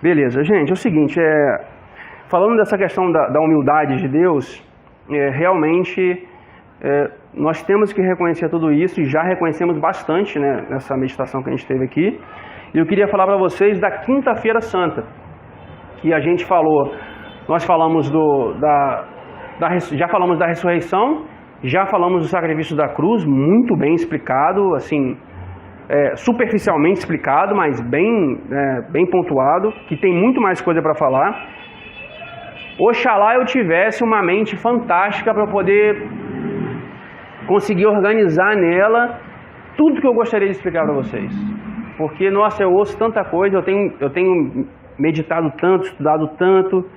Beleza, gente, é o seguinte, falando dessa questão da humildade de Deus, realmente nós temos que reconhecer tudo isso, e já reconhecemos bastante, né, nessa meditação que a gente teve aqui. E eu queria falar para vocês da Quinta-feira Santa, que a gente falou. Nós falamos já falamos da ressurreição, já falamos do sacrifício da cruz, muito bem explicado, assim, superficialmente explicado, mas bem pontuado, que tem muito mais coisa para falar. Oxalá eu tivesse uma mente fantástica para poder conseguir organizar nela tudo que eu gostaria de explicar para vocês. Porque, nossa, eu ouço tanta coisa, eu tenho meditado tanto, estudado tanto,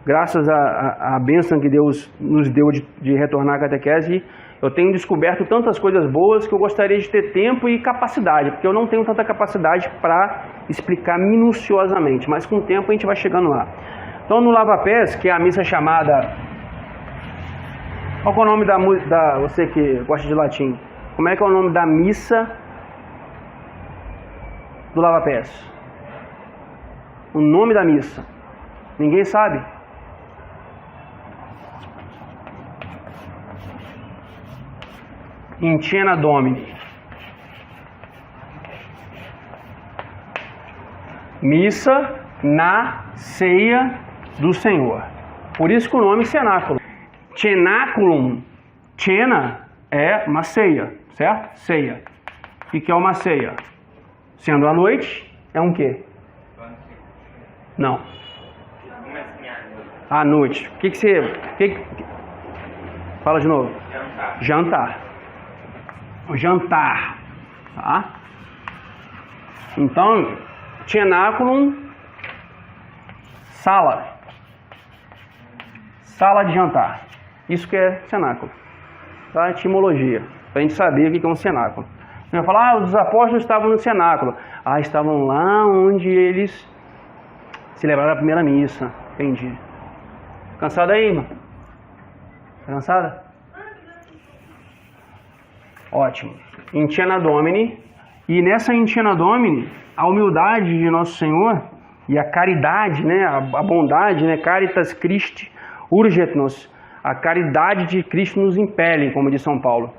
graças à bênção que Deus nos deu de retornar à catequese, eu tenho descoberto tantas coisas boas que eu gostaria de ter tempo e capacidade, porque eu não tenho tanta capacidade para explicar minuciosamente, mas com o tempo a gente vai chegando lá. Então, no Lava Pés, que é a missa chamada... Qual é o nome da você que gosta de latim? Como é que é o nome da missa do Lava Pés? O nome da missa. Ninguém sabe? In Cena Domini. Missa na ceia do Senhor. Por isso que o nome é cenáculo. Cenaculum. Cena é uma ceia, certo? Ceia. O que é uma ceia? Sendo a noite, é um quê? Não. À noite. O que você... Fala de novo. Jantar. O jantar. Tá? Então, cenaculum, sala. Sala de jantar. Isso que é cenáculo. Tá? Etimologia. Para a gente saber o que é um cenáculo. Você vai falar, os apóstolos estavam no cenáculo. Estavam lá onde eles celebraram a primeira missa. Entendi. Cansada aí, irmã? Tá cansada? Ótimo. In Cena Domini. E nessa In Cena Domini, a humildade de Nosso Senhor e a caridade, né, a bondade, né, Caritas Christi urget nos, a caridade de Cristo nos impele, como diz São Paulo.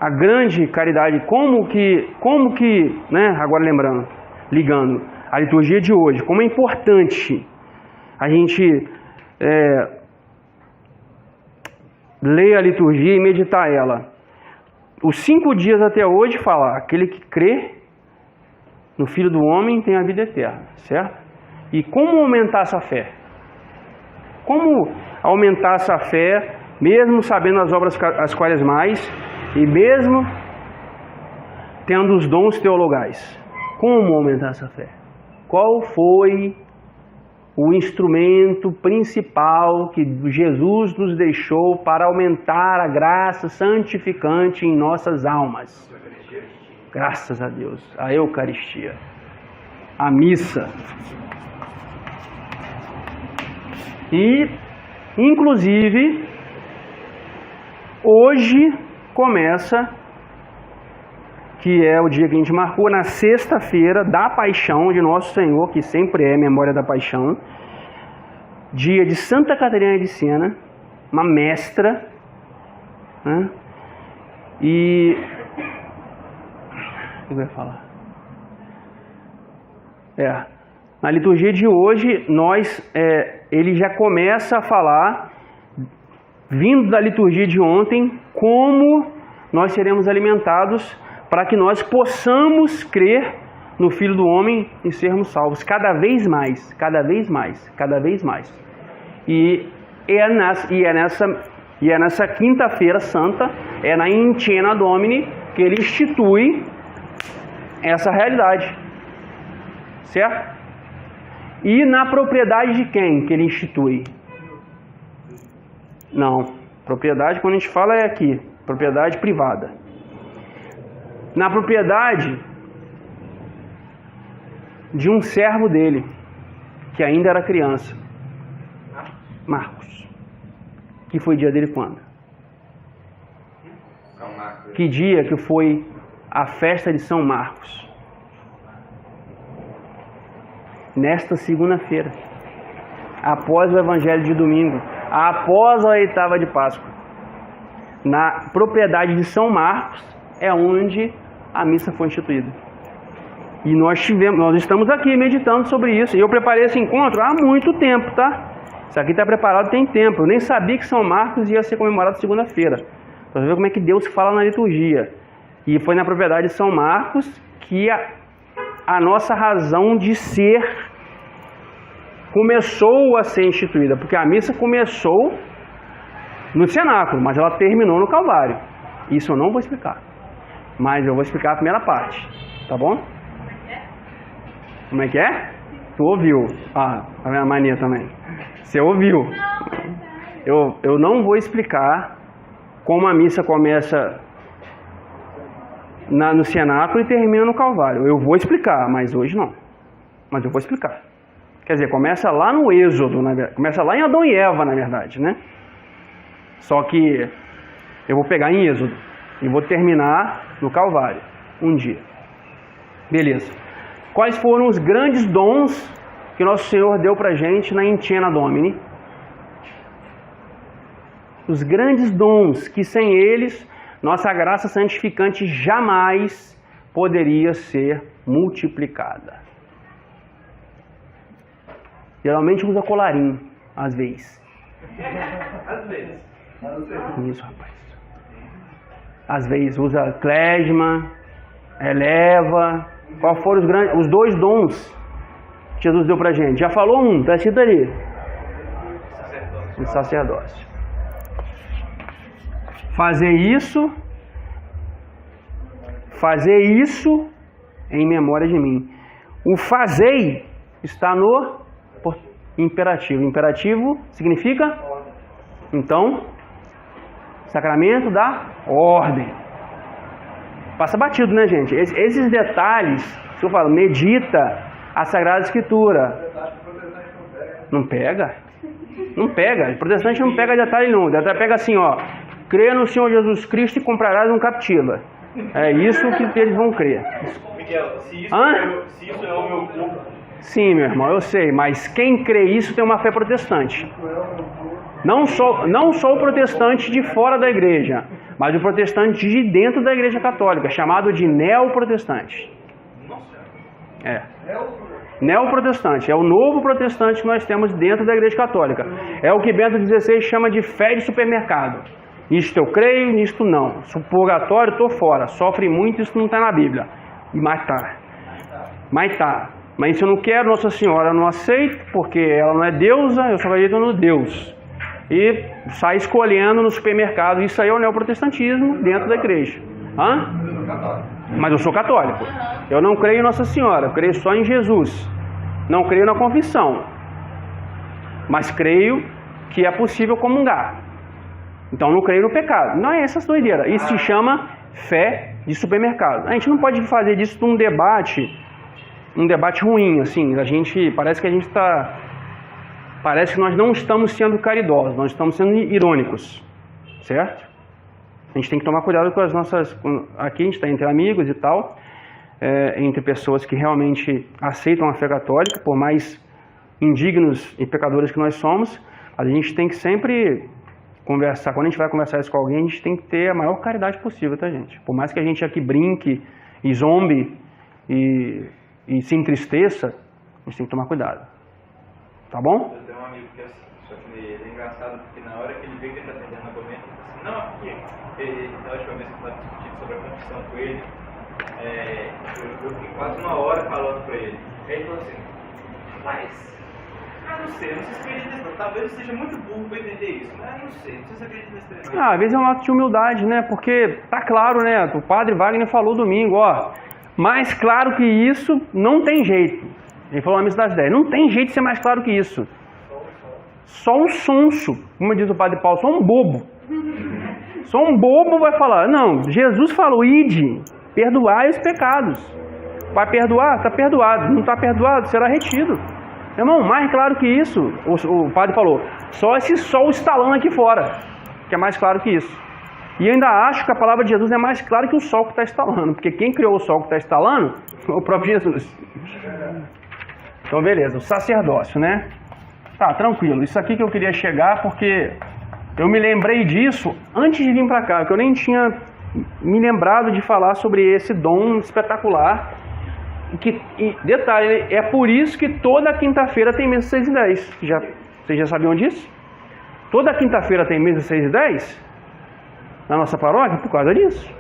A grande caridade, como que, né, agora lembrando, ligando a liturgia de hoje, como é importante a gente ler a liturgia e meditar ela. Os 5 dias até hoje fala, aquele que crê no Filho do Homem tem a vida eterna, certo? E como aumentar essa fé? Como aumentar essa fé, mesmo sabendo as obras as quais mais, e mesmo tendo os dons teologais? Como aumentar essa fé? Qual foi o instrumento principal que Jesus nos deixou para aumentar a graça santificante em nossas almas? Graças a Deus, a Eucaristia, a missa. E, inclusive, hoje começa, que é o dia que a gente marcou, na sexta-feira da Paixão de Nosso Senhor, que sempre é memória da Paixão, dia de Santa Catarina de Siena, uma mestra, né? E... o que eu ia falar? Na liturgia de hoje, ele já começa a falar, vindo da liturgia de ontem, como nós seremos alimentados para que nós possamos crer no Filho do Homem e sermos salvos cada vez mais, cada vez mais, cada vez mais. E é nessa Quinta-feira Santa, é na In Cena Domini, que ele institui essa realidade, certo? E na propriedade de quem que ele institui? Não, propriedade, quando a gente fala, é aqui, propriedade privada. Na propriedade de um servo dele, que ainda era criança, Marcos. Que foi dia dele quando? Que dia que foi a festa de São Marcos? nesta segunda-feira, após o Evangelho de domingo, após a oitava de Páscoa, na propriedade de São Marcos, é onde a missa foi instituída. E nós estamos aqui meditando sobre isso. E eu preparei esse encontro há muito tempo, tá? Isso aqui está preparado tem tempo. Eu nem sabia que São Marcos ia ser comemorado segunda-feira. Para ver como é que Deus fala na liturgia. E foi na propriedade de São Marcos que a nossa razão de ser começou a ser instituída. Porque a missa começou no cenáculo, mas ela terminou no Calvário. Isso eu não vou explicar. Mas eu vou explicar a primeira parte. Tá bom? Como é que é? Tu ouviu? Ah, a minha mania também. Você ouviu? Eu não vou explicar como a missa começa no cenáculo e termina no Calvário. Eu vou explicar, mas hoje não. Mas eu vou explicar. Quer dizer, começa lá no Êxodo, começa lá em Adão e Eva, na verdade, né? Só que eu vou pegar em Êxodo e vou terminar no Calvário, um dia. Beleza. Quais foram os grandes dons que Nosso Senhor deu pra gente na Intiena Domini? Os grandes dons que sem eles, nossa graça santificante jamais poderia ser multiplicada. Geralmente usa colarinho, às vezes. Às vezes. Isso, rapaz. Às vezes usa clésima, eleva. Qual foram os dois dons que Jesus deu pra gente? Já falou um, está escrito ali. O sacerdócio. Fazer isso em memória de mim. O fazei está no imperativo. Imperativo significa, então, sacramento da ordem. Passa batido, né, gente? Esses detalhes, se eu falo, medita a Sagrada Escritura. Não pega? Não pega. O protestante não pega detalhe nenhum. Detalhe pega assim, ó. Crê no Senhor Jesus Cristo e comprarás um captila. É isso que eles vão crer. Miguel, se isso é o meu corpo. Sim, meu irmão, eu sei. Mas quem crê isso tem uma fé protestante. Não só o protestante de fora da igreja, mas o protestante de dentro da igreja católica, chamado de neoprotestante. É. Neoprotestante. É o novo protestante que nós temos dentro da igreja católica. É o que Bento XVI chama de fé de supermercado. Isto eu creio, nisto não. Purgatório, estou fora. Sofre muito, isso não está na Bíblia. Mas tá. Mas isso eu não quero, Nossa Senhora eu não aceito, porque ela não é deusa, eu só acredito no Deus. E sai escolhendo no supermercado. Isso aí é o neoprotestantismo dentro da igreja. Mas eu sou católico. Eu não creio em Nossa Senhora, eu creio só em Jesus. Não creio na confissão. Mas creio que é possível comungar. Então não creio no pecado. Não é essas doideiras. Isso se chama fé de supermercado. A gente não pode fazer disso um debate ruim, assim. Parece que nós não estamos sendo caridosos, nós estamos sendo irônicos, certo? A gente tem que tomar cuidado com as nossas... Aqui a gente está entre amigos e tal, entre pessoas que realmente aceitam a fé católica, por mais indignos e pecadores que nós somos, a gente tem que sempre conversar. Quando a gente vai conversar isso com alguém, a gente tem que ter a maior caridade possível, tá, gente? Por mais que a gente aqui brinque e zombe e se entristeça, a gente tem que tomar cuidado. Tá bom? Eu tenho um amigo que é assim, só que ele é engraçado porque na hora que ele vê que ele está tentando argumento, ele fala assim, não, porque na última vez que eu estava discutindo sobre a confissão com ele, eu fiquei quase uma hora falando para ele. Aí ele falou assim, mas eu não sei se acredita nisso, talvez eu seja muito burro para entender isso, mas eu não sei se você acredita nesse treinamento. Às vezes é um ato de humildade, né? Porque tá claro, né? O padre Wagner falou domingo, ó, mais claro que isso não tem jeito. Ele falou na missa das 10. Não tem jeito de ser mais claro que isso. Só um sonso, como diz o padre Paulo, só um bobo. Só um bobo vai falar. Não, Jesus falou, ide, perdoai os pecados. Vai perdoar? Está perdoado. Não está perdoado? Será retido. Irmão, mais claro que isso, o padre falou, só esse sol estalando aqui fora, que é mais claro que isso. E eu ainda acho que a palavra de Jesus é mais clara que o sol que está estalando, porque quem criou o sol que está estalando foi o próprio Jesus. Então, beleza, o sacerdócio, né? Tá, tranquilo. Isso aqui que eu queria chegar, porque eu me lembrei disso antes de vir para cá, que eu nem tinha me lembrado de falar sobre esse dom espetacular. E detalhe, é por isso que toda quinta-feira tem mesa 6 e 10. Vocês já sabiam disso? Toda quinta-feira tem mesa 6 e 10 na nossa paróquia por causa disso.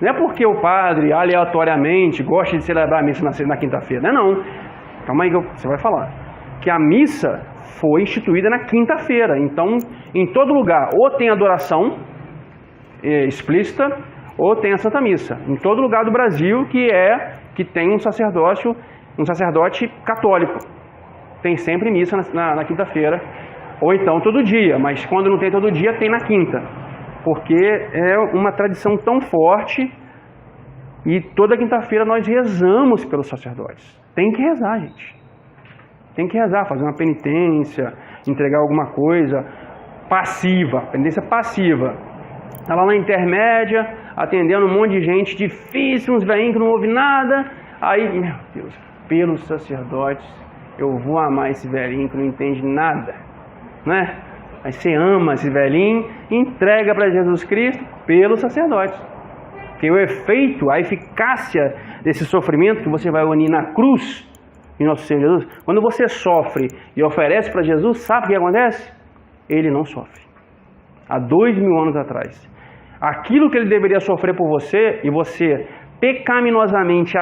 Não é porque o padre aleatoriamente gosta de celebrar a missa na quinta-feira, não. Calma aí que você vai falar. Que a missa foi instituída na quinta-feira. Então, em todo lugar, ou tem adoração explícita, ou tem a Santa Missa. Em todo lugar do Brasil que tem um sacerdote católico. Tem sempre missa na quinta-feira. Ou então todo dia, mas quando não tem todo dia, tem na quinta. Porque é uma tradição tão forte e toda quinta-feira nós rezamos pelos sacerdotes. Tem que rezar, gente. Tem que rezar, fazer uma penitência, entregar alguma coisa passiva, penitência passiva. Está lá na intermédia, atendendo um monte de gente difícil, uns velhinhos que não ouvem nada. Aí, meu Deus, pelos sacerdotes, eu vou amar esse velhinho que não entende nada, né? Aí você ama esse velhinho, entrega para Jesus Cristo pelos sacerdotes. Porque o efeito, a eficácia desse sofrimento que você vai unir na cruz em nosso Senhor Jesus, quando você sofre e oferece para Jesus, sabe o que acontece? Ele não sofre. Há 2000 anos atrás. Aquilo que ele deveria sofrer por você, e você pecaminosamente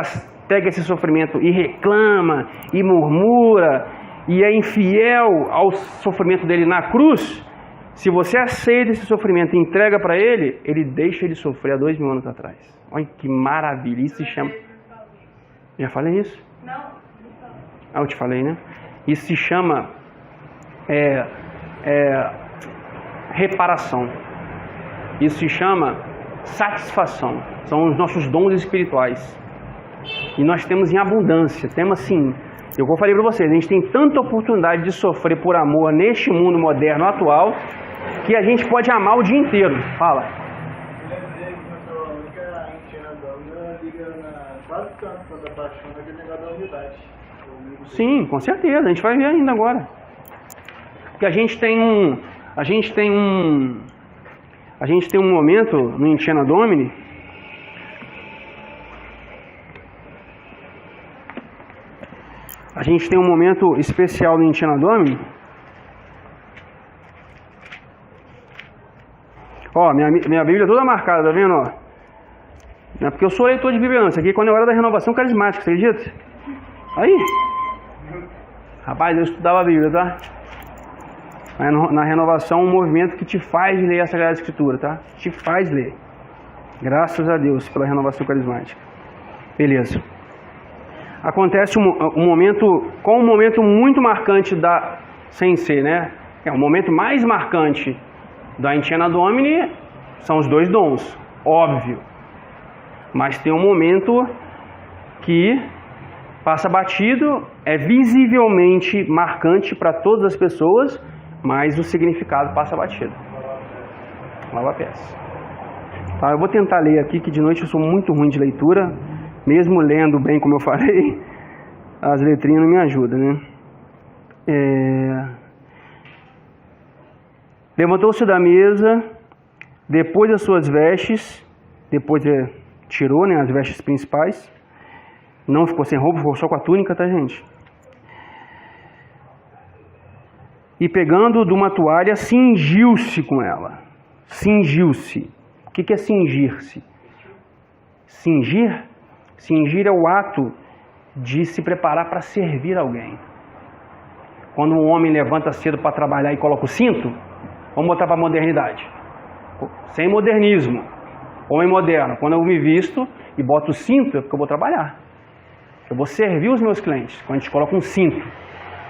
pega esse sofrimento e reclama, e murmura, e é infiel ao sofrimento dele na cruz, se você aceita esse sofrimento e entrega para ele, ele deixa ele sofrer há 2000 anos atrás. Olha que maravilha, isso se chama... Já falei isso? Não. Ah, eu te falei, né? Isso se chama reparação. Isso se chama satisfação. São os nossos dons espirituais. E nós temos em abundância. Temos assim, eu falei para vocês, a gente tem tanta oportunidade de sofrer por amor neste mundo moderno atual, que a gente pode amar o dia inteiro. Fala. Sim, com certeza, a gente vai ver ainda agora. Porque a gente tem um momento no Intiana Domini A gente tem um momento especial no Intiana Domini. Ó, minha Bíblia toda marcada, tá vendo? Ó? É porque eu sou leitor de Bíblia antes. Aqui quando eu era da renovação carismática, você acredita? Aí. Rapaz, eu estudava a Bíblia, tá? Na renovação, um movimento que te faz ler a Sagrada Escritura, tá? Te faz ler. Graças a Deus pela renovação carismática. Beleza. Acontece um momento muito marcante da sem ser, né? O momento mais marcante da Intiana Domini são os dois dons, óbvio. Mas tem um momento que passa batido, é visivelmente marcante para todas as pessoas, mas o significado passa batido. Lava pés. Tá, eu vou tentar ler aqui, que de noite eu sou muito ruim de leitura, mesmo lendo bem, como eu falei, as letrinhas não me ajudam, né? Levantou-se da mesa, depois das suas vestes, depois tirou, né, as vestes principais, não ficou sem roupa, ficou só com a túnica, tá, gente? E pegando de uma toalha, cingiu-se com ela. Cingiu-se. O que é cingir-se? Cingir? Cingir é o ato de se preparar para servir alguém. Quando um homem levanta cedo para trabalhar e coloca o cinto, vamos botar para a modernidade. Sem modernismo. Homem moderno. Quando eu me visto e boto o cinto, é porque eu vou trabalhar. Eu vou servir os meus clientes. Quando a gente coloca um cinto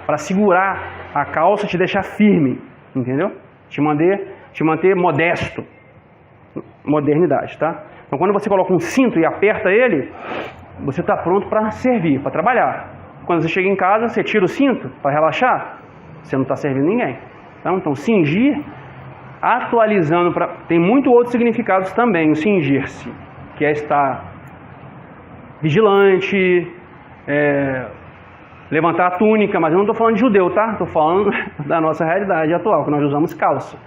para segurar a calça, te deixar firme, entendeu? Te manter modesto. Modernidade, tá? Então, quando você coloca um cinto e aperta ele, você está pronto para servir, para trabalhar. Quando você chega em casa, você tira o cinto para relaxar, você não está servindo ninguém. Então, cingir, atualizando, tem muito outros significados também, o cingir-se, que é estar vigilante, levantar a túnica, mas eu não estou falando de judeu, tá? Estou falando da nossa realidade atual, que nós usamos calça,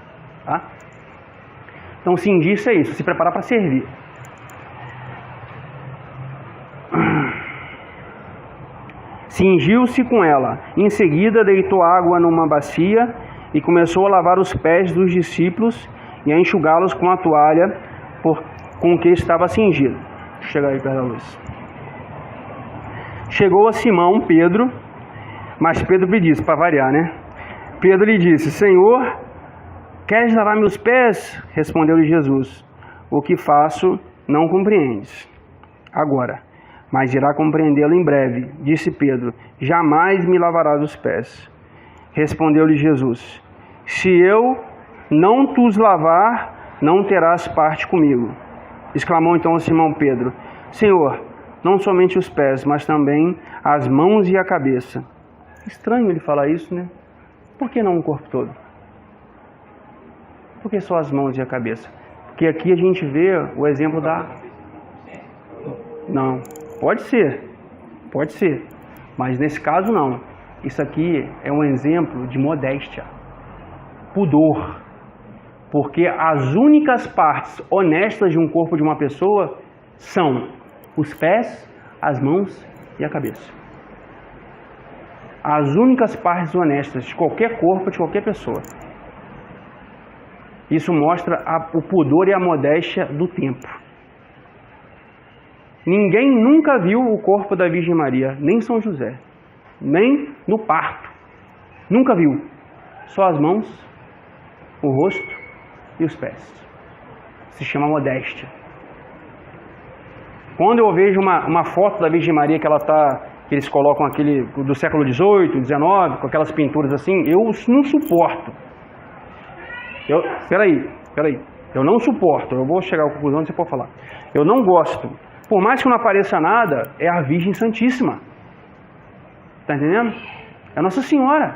tá? Então, cingir-se é isso, se preparar para servir. Cingiu-se com ela. Em seguida, deitou água numa bacia e começou a lavar os pés dos discípulos e a enxugá-los com a toalha com que estava cingido. Chega aí perto da luz. Chegou a Simão Pedro, mas Pedro lhe disse, para variar, né? Pedro lhe disse: Senhor, queres lavar meus pés? Respondeu-lhe Jesus: o que faço não compreendes agora, mas irá compreendê-lo em breve. Disse Pedro: jamais me lavarás os pés. Respondeu-lhe Jesus: se eu não tus lavar, não terás parte comigo. Exclamou então Simão Pedro: Senhor, não somente os pés, mas também as mãos e a cabeça. Estranho ele falar isso, né? Por que não o corpo todo? Por que só as mãos e a cabeça? Porque aqui a gente vê o exemplo da... Não, pode ser, mas nesse caso não. Isso aqui é um exemplo de modéstia, pudor, porque as únicas partes honestas de um corpo de uma pessoa são os pés, as mãos e a cabeça. As únicas partes honestas de qualquer corpo, de qualquer pessoa. Isso mostra o pudor e a modéstia do tempo. Ninguém nunca viu o corpo da Virgem Maria, nem São José, nem no parto. Nunca viu. Só as mãos, o rosto e os pés. Se chama modéstia. Quando eu vejo uma foto da Virgem Maria que eles colocam aquele do século XVIII, XIX, com aquelas pinturas assim, eu não suporto. Peraí. Eu não suporto. Eu vou chegar à conclusão, você pode falar. Eu não gosto. Por mais que não apareça nada, é a Virgem Santíssima. Está entendendo? É a Nossa Senhora.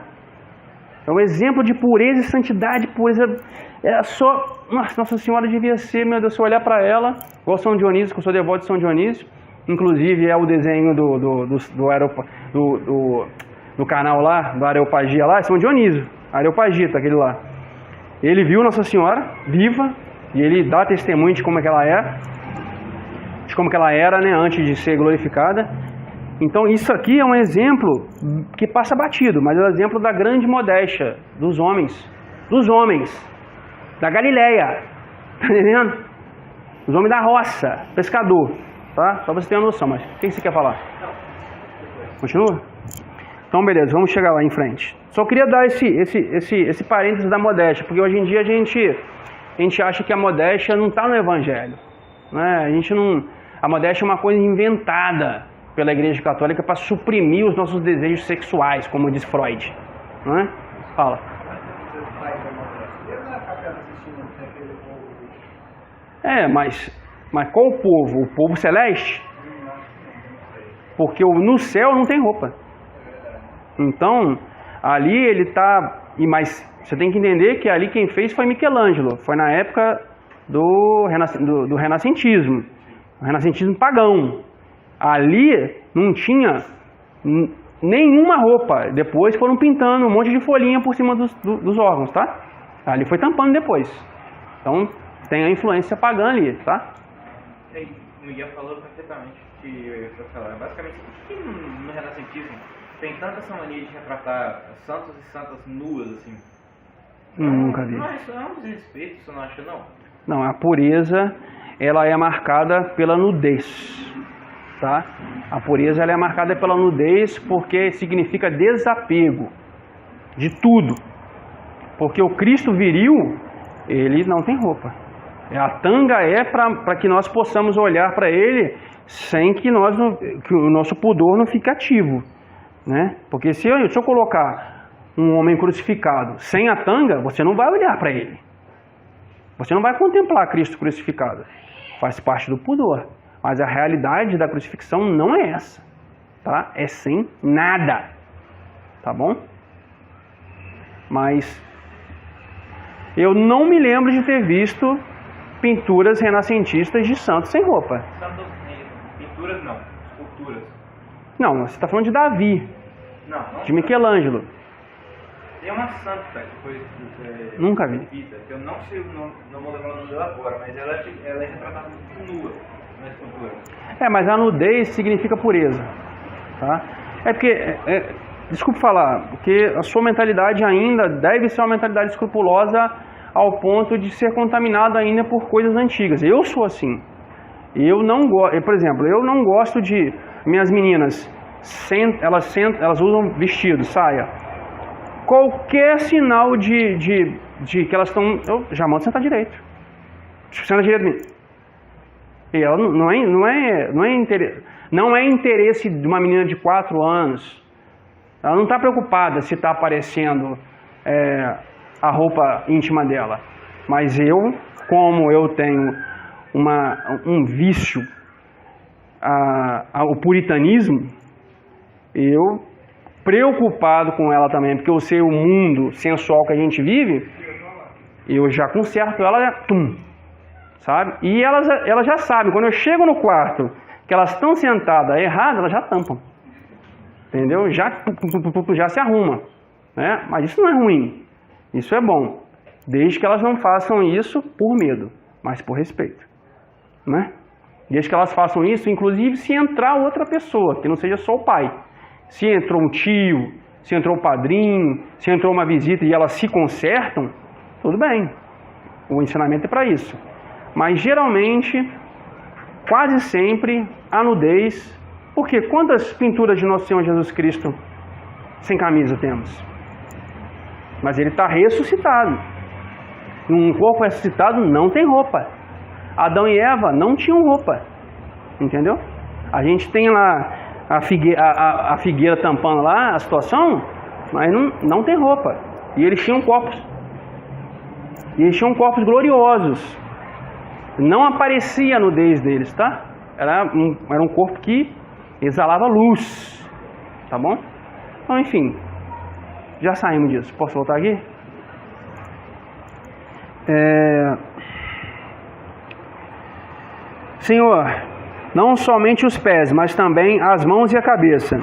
É um exemplo de pureza e santidade, pureza. É só... Nossa Senhora devia ser, meu Deus, se eu olhar para ela, igual São Dionísio, que eu sou devoto de São Dionísio, inclusive é o desenho do canal lá, do Areopagia lá, é São Dionísio, Areopagita, aquele lá. Ele viu Nossa Senhora viva e ele dá testemunho de como é que ela é, de como que ela era, né, antes de ser glorificada. Então isso aqui é um exemplo que passa batido, mas é um exemplo da grande modéstia dos homens, da Galileia, tá entendendo? Os homens da roça, pescador, tá? Só pra você ter uma noção, mas o que você quer falar? Continua? Então beleza, vamos chegar lá em frente. Só queria dar esse parênteses da modéstia, porque hoje em dia a gente acha que a modéstia não está no Evangelho, né? A modéstia é uma coisa inventada pela Igreja Católica para suprimir os nossos desejos sexuais, como diz Freud, né? Fala. Mas qual o povo? O povo celeste? Porque no céu não tem roupa. Então, ali ele está... Mas você tem que entender que ali quem fez foi Michelangelo. Foi na época do renascentismo. O renascentismo pagão. Ali não tinha nenhuma roupa. Depois foram pintando um monte de folhinha por cima dos órgãos, tá? Ali foi tampando depois. Então... tem a influência pagã ali, tá? O Miguel falou perfeitamente que eu ia falar. Basicamente, por que no renascentismo tem tanta essa mania de retratar santos e santas nuas, assim? Nunca vi. Mas é um desrespeito, você não acha, não? Não, a pureza, ela é marcada pela nudez, tá? A pureza, ela é marcada pela nudez porque significa desapego de tudo. Porque o Cristo viril, ele não tem roupa. A tanga é para que nós possamos olhar para ele sem que o nosso pudor não fique ativo, né? Porque se eu colocar um homem crucificado sem a tanga, você não vai olhar para ele. Você não vai contemplar Cristo crucificado. Faz parte do pudor. Mas a realidade da crucifixão não é essa, tá? É sem nada, tá bom? Mas eu não me lembro de ter visto pinturas renascentistas de santos sem roupa. Pinturas não, esculturas. Não, você está falando de Davi. Não. De Michelangelo. Tem uma santa, que foi... Nunca vi. Que eu não sei, não vou lembrar o nome dela agora, mas ela é retratada nua na escultura. Mas a nudez significa pureza. Tá? É porque... desculpe falar, porque a sua mentalidade ainda deve ser uma mentalidade escrupulosa ao ponto de ser contaminado ainda por coisas antigas. Eu sou assim. Eu não gosto, por exemplo, eu não gosto de minhas meninas, elas usam vestido, saia. Qualquer sinal de que elas estão, eu já mando sentar direito. Senta direito de mim. E ela não é interesse de uma menina de 4 anos. Ela não está preocupada se está aparecendo a roupa íntima dela. Mas eu, como eu tenho um vício ao puritanismo, eu, preocupado com ela também, porque eu sei o mundo sensual que a gente vive, eu já conserto ela, sabe? E elas já sabem, quando eu chego no quarto, que elas estão sentadas erradas, elas já tampam. Entendeu? Já se arruma. Né? Mas isso não é ruim. Isso é bom. Desde que elas não façam isso por medo, mas por respeito. Né? Desde que elas façam isso, inclusive se entrar outra pessoa, que não seja só o pai. Se entrou um tio, se entrou o padrinho, se entrou uma visita e elas se consertam, tudo bem. O ensinamento é para isso. Mas geralmente, quase sempre, a nudez... Porque quantas pinturas de Nosso Senhor Jesus Cristo sem camisa temos? Mas ele está ressuscitado. Um corpo ressuscitado não tem roupa. Adão e Eva não tinham roupa. Entendeu? A gente tem lá a figueira tampando lá a situação, mas não tem roupa. E eles tinham corpos. E eles tinham corpos gloriosos. Não aparecia a nudez deles, tá? Era um corpo que exalava luz, tá bom? Então, enfim, já saímos disso. Posso voltar aqui? Senhor, não somente os pés, mas também as mãos e a cabeça.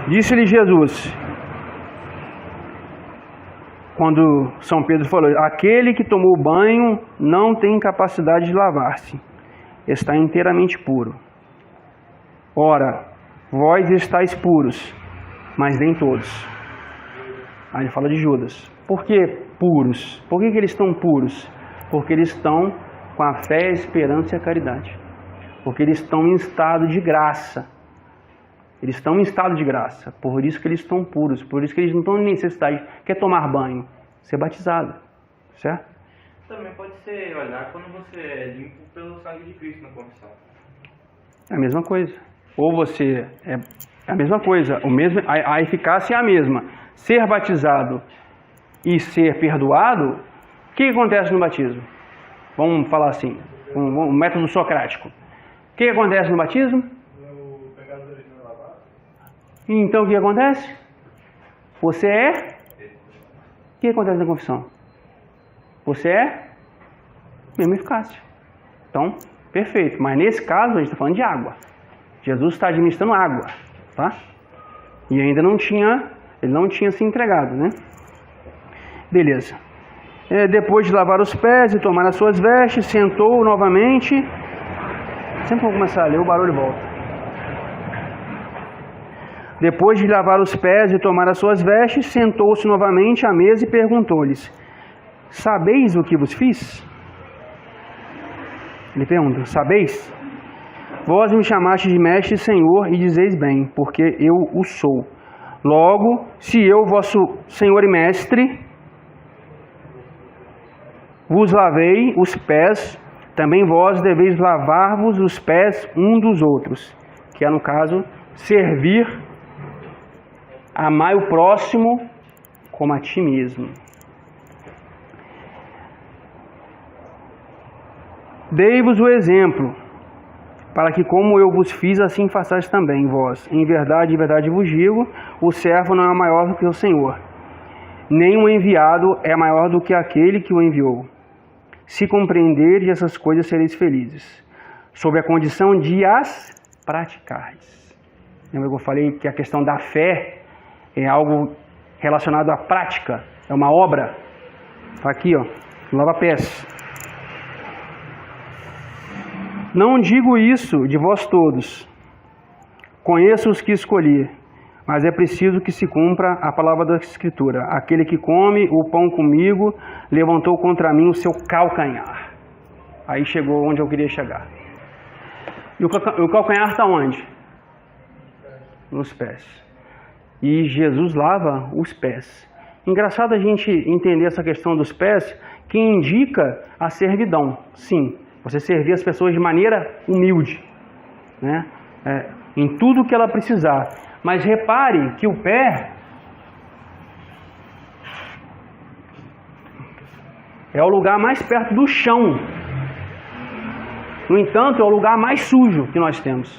Disse-lhe Jesus, quando São Pedro falou, aquele que tomou banho não tem capacidade de lavar-se, está inteiramente puro. Ora, vós estáis puros, mas nem todos. Aí ele fala de Judas. Por que puros? Por que eles estão puros? Porque eles estão com a fé, a esperança e a caridade. Porque eles estão em estado de graça. Eles estão em estado de graça. Por isso que eles estão puros. Por isso que eles não estão em necessidade. Quer tomar banho? Ser batizado. Certo? Também pode ser olhar quando você é limpo pelo sangue de Cristo na confissão. É a mesma coisa. Ou você é a mesma coisa, a eficácia é a mesma. Ser batizado e ser perdoado, o que acontece no batismo? Vamos falar assim, um método socrático. O que acontece no batismo? O pecado original lavado. Então o que acontece? Você é? O que acontece na confissão? Você é? Mesma eficácia. Então, perfeito. Mas nesse caso a gente está falando de água. Jesus está administrando água, tá? E ainda ele não tinha se entregado, né? Beleza. Depois de lavar os pés e tomar as suas vestes, sentou novamente. Sempre vou começar a ler, o barulho volta. Depois de lavar os pés e tomar as suas vestes, sentou-se novamente à mesa e perguntou-lhes, sabeis o que vos fiz? Ele pergunta, sabeis? Vós me chamaste de mestre e senhor e dizeis bem, porque eu o sou. Logo, se eu, vosso senhor e mestre, vos lavei os pés, também vós deveis lavar-vos os pés um dos outros, que é, no caso, servir, amar o próximo como a ti mesmo. Dei-vos o exemplo, para que como eu vos fiz, assim façais também vós. Em verdade vos digo, o servo não é maior do que o Senhor, nem o enviado é maior do que aquele que o enviou. Se compreenderes essas coisas, sereis felizes, sob a condição de as praticares. Lembra que eu falei que a questão da fé é algo relacionado à prática, é uma obra. Está aqui, ó, lava-pés. Não digo isso de vós todos, conheço os que escolhi, mas é preciso que se cumpra a palavra da Escritura. Aquele que come o pão comigo levantou contra mim o seu calcanhar. Aí chegou onde eu queria chegar. E o calcanhar está onde? Nos pés. E Jesus lava os pés. Engraçado a gente entender essa questão dos pés, que indica a servidão. Sim, você servir as pessoas de maneira humilde, né? Em tudo que ela precisar. Mas repare que o pé é o lugar mais perto do chão. No entanto, é o lugar mais sujo que nós temos.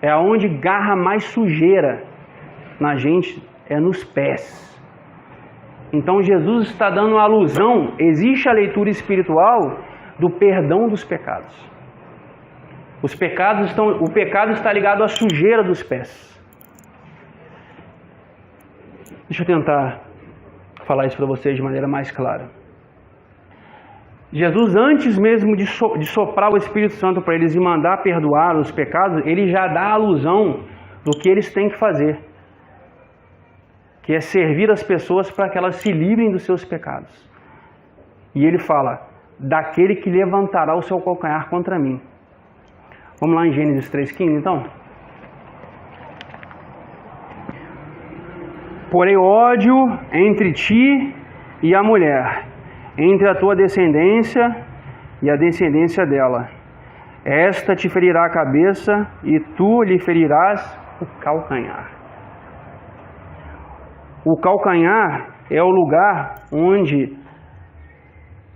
É onde garra mais sujeira na gente, é nos pés. Então Jesus está dando uma alusão, existe a leitura espiritual do perdão dos pecados. O pecado está ligado à sujeira dos pés. Deixa eu tentar falar isso para vocês de maneira mais clara. Jesus, antes mesmo de soprar o Espírito Santo para eles e mandar perdoar os pecados, ele já dá a alusão do que eles têm que fazer, que é servir as pessoas para que elas se livrem dos seus pecados. E ele fala, daquele que levantará o seu calcanhar contra mim. Vamos lá em Gênesis 3,15, então? Porém ódio entre ti e a mulher, entre a tua descendência e a descendência dela. Esta te ferirá a cabeça e tu lhe ferirás o calcanhar. O calcanhar é o lugar onde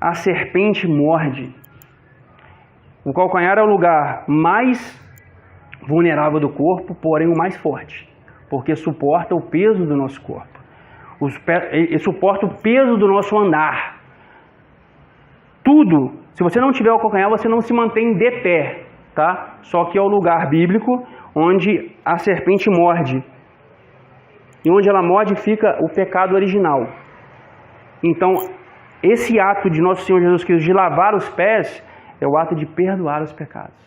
a serpente morde. O calcanhar é o lugar mais vulnerável do corpo, porém o mais forte, porque suporta o peso do nosso corpo. Ele suporta o peso do nosso andar. Tudo, se você não tiver o calcanhar, você não se mantém de pé, tá? Só que é o lugar bíblico onde a serpente morde. E onde ela morde fica o pecado original. Então, esse ato de nosso Senhor Jesus Cristo de lavar os pés é o ato de perdoar os pecados.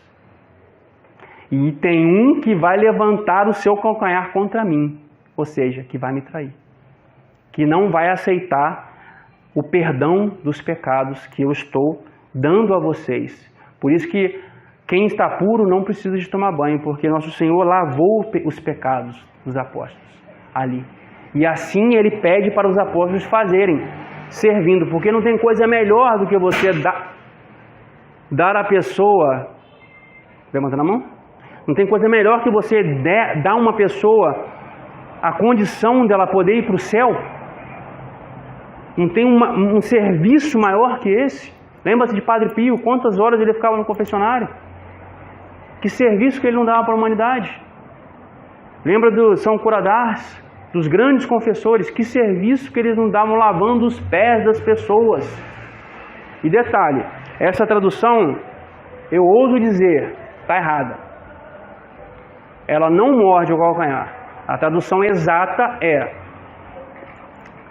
E tem um que vai levantar o seu calcanhar contra mim, ou seja, que vai me trair, que não vai aceitar o perdão dos pecados que eu estou dando a vocês. Por isso que quem está puro não precisa de tomar banho, porque nosso Senhor lavou os pecados dos apóstolos ali. E assim ele pede para os apóstolos fazerem, servindo, porque não tem coisa melhor do que você dar à pessoa, levanta na mão, não tem coisa melhor que você dar a uma pessoa a condição dela poder ir para o céu. Não tem um serviço maior que esse. Lembra-se de Padre Pio, quantas horas ele ficava no confessionário? Que serviço que ele não dava para a humanidade? Lembra do São Curadars, dos grandes confessores, que serviço que eles não davam lavando os pés das pessoas. E detalhe, essa tradução, eu ouso dizer, está errada. Ela não morde o calcanhar. A tradução exata é: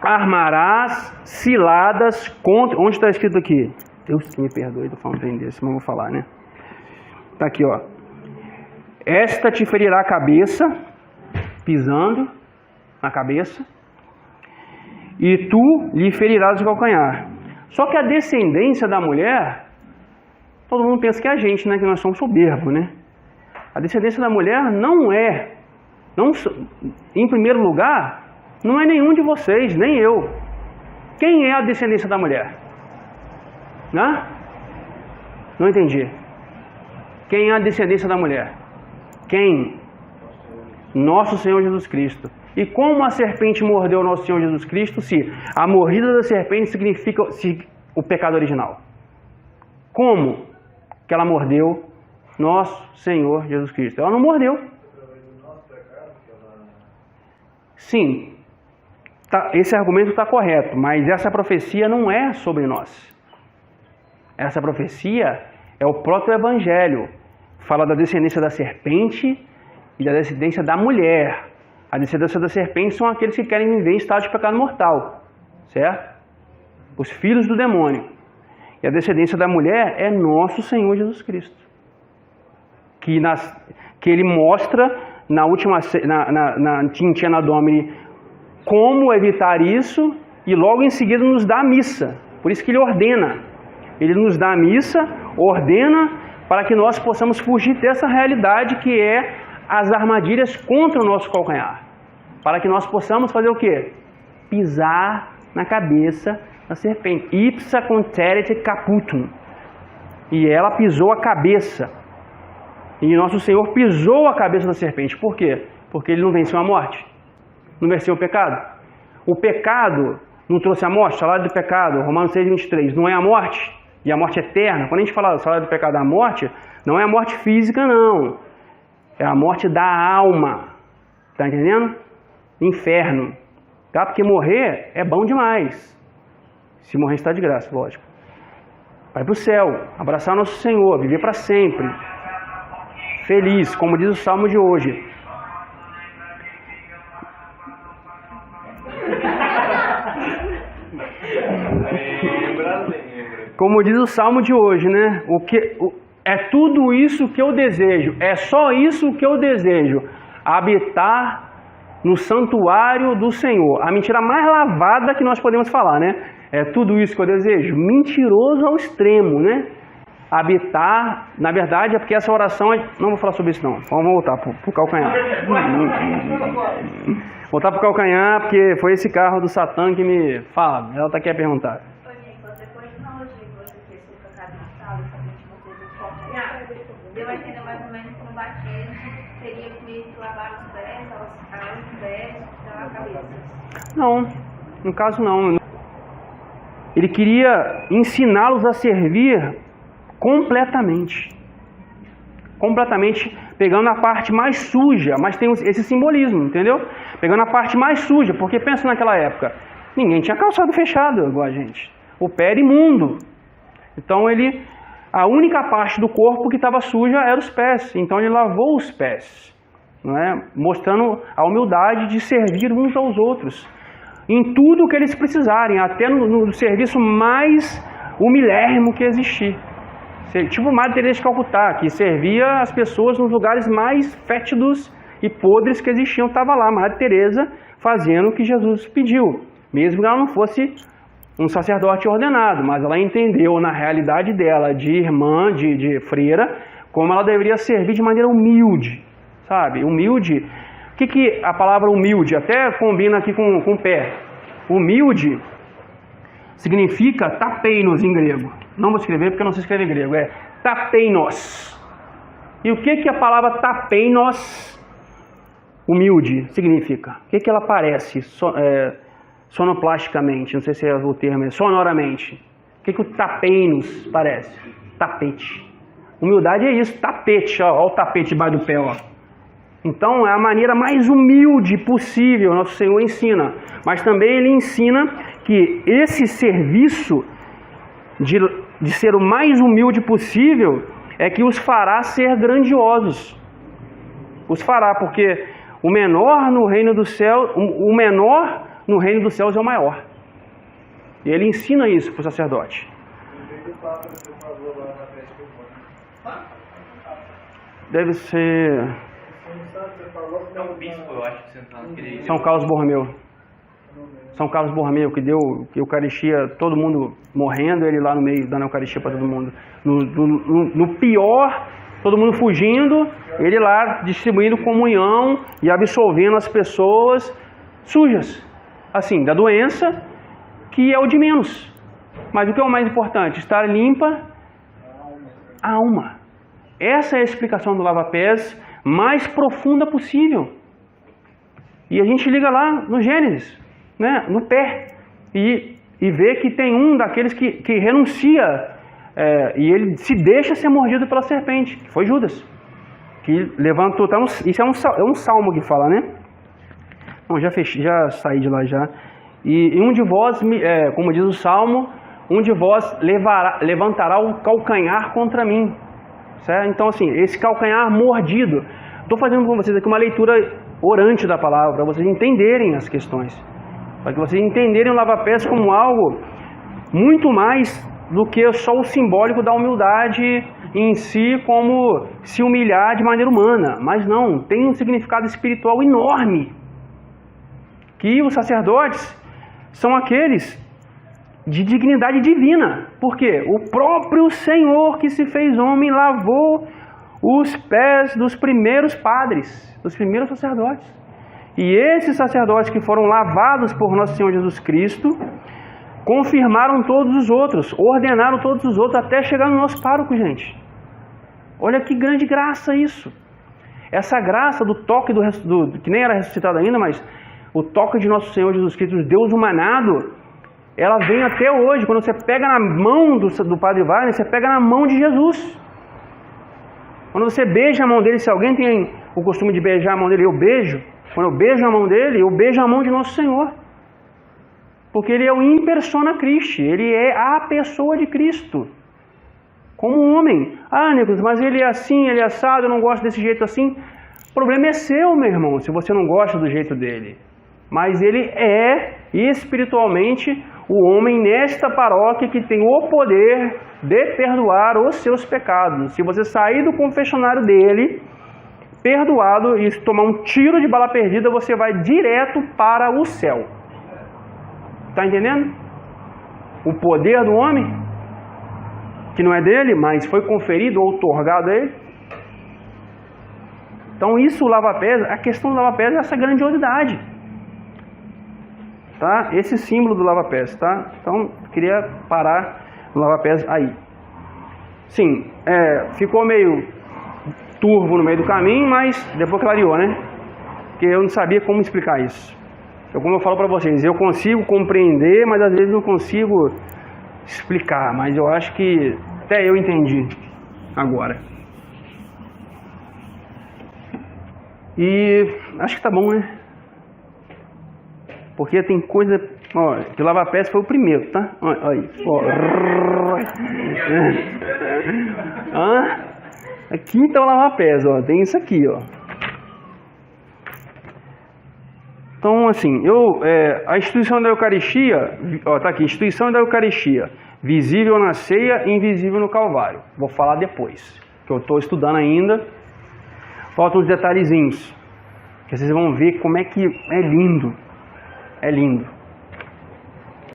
armarás ciladas contra... Onde está escrito aqui? Deus que me perdoe, estou falando bem desse, mas vou falar, né? Está aqui, ó. Esta te ferirá a cabeça, pisando na cabeça, e tu lhe ferirás o calcanhar. Só que a descendência da mulher, todo mundo pensa que é a gente, né? Que nós somos soberbos, né? A descendência da mulher em primeiro lugar, não é nenhum de vocês, nem eu. Quem é a descendência da mulher? Né? Não entendi. Quem é a descendência da mulher? Quem? Nosso Senhor Jesus Cristo. E como a serpente mordeu o nosso Senhor Jesus Cristo, se a mordida da serpente significa o pecado original? Como que ela mordeu nosso Senhor Jesus Cristo? Ela não mordeu. Sim, esse argumento está correto, mas essa profecia não é sobre nós. Essa profecia é o próprio Evangelho. Fala da descendência da serpente e da descendência da mulher. A descendência da serpente são aqueles que querem viver em estado de pecado mortal, certo? Os filhos do demônio. E a descendência da mulher é nosso Senhor Jesus Cristo. Que ele mostra na última na Tintina Domini como evitar isso e logo em seguida nos dá a missa. Por isso que ele ordena. Ele nos dá a missa, ordena para que nós possamos fugir dessa realidade que é as armadilhas contra o nosso calcanhar. Para que nós possamos fazer o quê? Pisar na cabeça da serpente. Ipsa conteret caputum. E ela pisou a cabeça. E nosso Senhor pisou a cabeça da serpente. Por quê? Porque ele não venceu a morte. Não venceu o pecado. O pecado não trouxe a morte. O salário do pecado, Romanos 6,23, não é a morte. E a morte eterna. Quando a gente fala do salário do pecado, a morte, não é a morte física, não. É a morte da alma. Tá entendendo? Inferno. Tá? Porque morrer é bom demais. Se morrer está de graça, lógico. Vai para o céu, abraçar nosso Senhor, viver para sempre. Feliz, como diz o Salmo de hoje. Como diz o Salmo de hoje, né? É tudo isso que eu desejo, é só isso que eu desejo, habitar no santuário do Senhor. A mentira mais lavada que nós podemos falar, né? É tudo isso que eu desejo. Mentiroso ao extremo, né? Habitar, na verdade, é porque essa oração... Não vou falar sobre isso, não. Vamos voltar para o calcanhar. Voltar para o calcanhar, porque foi esse carro do Satã que me... Fala, ela está aqui a perguntar. Deu a entender mais ou menos que no batismo teria que lavar os pés, os pés, a cabeça. Não, no caso não. Ele queria ensiná-los a servir completamente. Completamente, pegando a parte mais suja, mas tem esse simbolismo, entendeu? Pegando a parte mais suja, porque pensa naquela época, ninguém tinha calçado fechado igual a gente. O pé era imundo. Então a única parte do corpo que estava suja era os pés. Então ele lavou os pés, não é? Mostrando a humildade de servir uns aos outros. Em tudo o que eles precisarem, até no serviço mais humilérrimo que existir. Tipo Madre Teresa de Calcutá, que servia as pessoas nos lugares mais fétidos e podres que existiam. Estava lá, Madre Teresa, fazendo o que Jesus pediu. Mesmo que ela não fosse um sacerdote ordenado, mas ela entendeu na realidade dela, de irmã, de freira, como ela deveria servir de maneira humilde, sabe? Humilde. O que a palavra humilde até combina aqui com o pé? Humilde significa tapeinos em grego. Não vou escrever porque eu não sei escrever em grego. É tapeinos. E o que a palavra tapeinos, humilde, significa? O que ela parece sonoplasticamente? Não sei se é o termo, sonoramente. O que o tapeinos parece? Tapete. Humildade é isso, tapete. Ó o tapete debaixo do pé, ó. Então, é a maneira mais humilde possível, nosso Senhor ensina. Mas também Ele ensina que esse serviço de ser o mais humilde possível é que os fará ser grandiosos. Os fará, porque o menor no reino do céu, o menor no reino dos céus é o maior. E Ele ensina isso para o sacerdote. Deve ser... É um bispo, eu acho que você queria. São Carlos Borromeu. São Carlos Borromeu, que deu Eucaristia, todo mundo morrendo, ele lá no meio dando Eucaristia para todo mundo. No pior, todo mundo fugindo, ele lá distribuindo comunhão e absolvendo as pessoas sujas, assim, da doença, que é o de menos. Mas o que é o mais importante? Estar limpa a alma. Essa é a explicação do lava-pés mais profunda possível. E a gente liga lá no Gênesis, né, no pé, e vê que tem um daqueles que renuncia, e ele se deixa ser mordido pela serpente, que foi Judas, que levantou, isso é um salmo que fala, né? Não, já saí de lá já. E um de vós, como diz o salmo, um de vós levantará o calcanhar contra mim. Certo? Então, assim, esse calcanhar mordido. Estou fazendo com vocês aqui uma leitura orante da palavra, para vocês entenderem as questões, para que vocês entenderem o lava-pés como algo muito mais do que só o simbólico da humildade em si, como se humilhar de maneira humana. Mas não, tem um significado espiritual enorme, que os sacerdotes são aqueles de dignidade divina. Por quê? O próprio Senhor que se fez homem lavou os pés dos primeiros padres, dos primeiros sacerdotes. E esses sacerdotes que foram lavados por nosso Senhor Jesus Cristo confirmaram todos os outros, ordenaram todos os outros, até chegar no nosso pároco, gente. Olha que grande graça isso. Essa graça do toque que nem era ressuscitado ainda, mas o toque de nosso Senhor Jesus Cristo, Deus humanado, ela vem até hoje. Quando você pega na mão do Padre Wagner, você pega na mão de Jesus. Quando você beija a mão dele, se alguém tem o costume de beijar a mão dele, eu beijo. Quando eu beijo a mão dele, eu beijo a mão de nosso Senhor. Porque ele é o in persona Christi, ele é a pessoa de Cristo. Como um homem. Ah, Nicolas, mas ele é assim, ele é assado, eu não gosto desse jeito assim. O problema é seu, meu irmão, se você não gosta do jeito dele. Mas ele é espiritualmente o homem nesta paróquia que tem o poder de perdoar os seus pecados. Se você sair do confessionário dele, perdoado, e tomar um tiro de bala perdida, você vai direto para o céu. Está entendendo? O poder do homem, que não é dele, mas foi conferido ou outorgado a ele. Então isso, o lava-pés, a questão do lava-pés é essa grandiosidade. Tá? Esse símbolo do lava-pés, tá? Então, queria parar no lava-pés aí. Sim, ficou meio turvo no meio do caminho, mas depois clareou, né? Porque eu não sabia como explicar isso. Então, como eu falo para vocês, eu consigo compreender, mas às vezes não consigo explicar. Mas eu acho que até eu entendi agora. E acho que tá bom, né? Porque tem coisa... Ó, que lava-pés foi o primeiro, tá? Olha aí. Aqui tá o lava-pés, ó. Tem isso aqui, ó. Então, assim, a instituição da Eucaristia... Ó, tá aqui. Instituição da Eucaristia. Visível na ceia e invisível no Calvário. Vou falar depois, que eu estou estudando ainda. Faltam uns detalhezinhos, que vocês vão ver como é que é lindo. É lindo.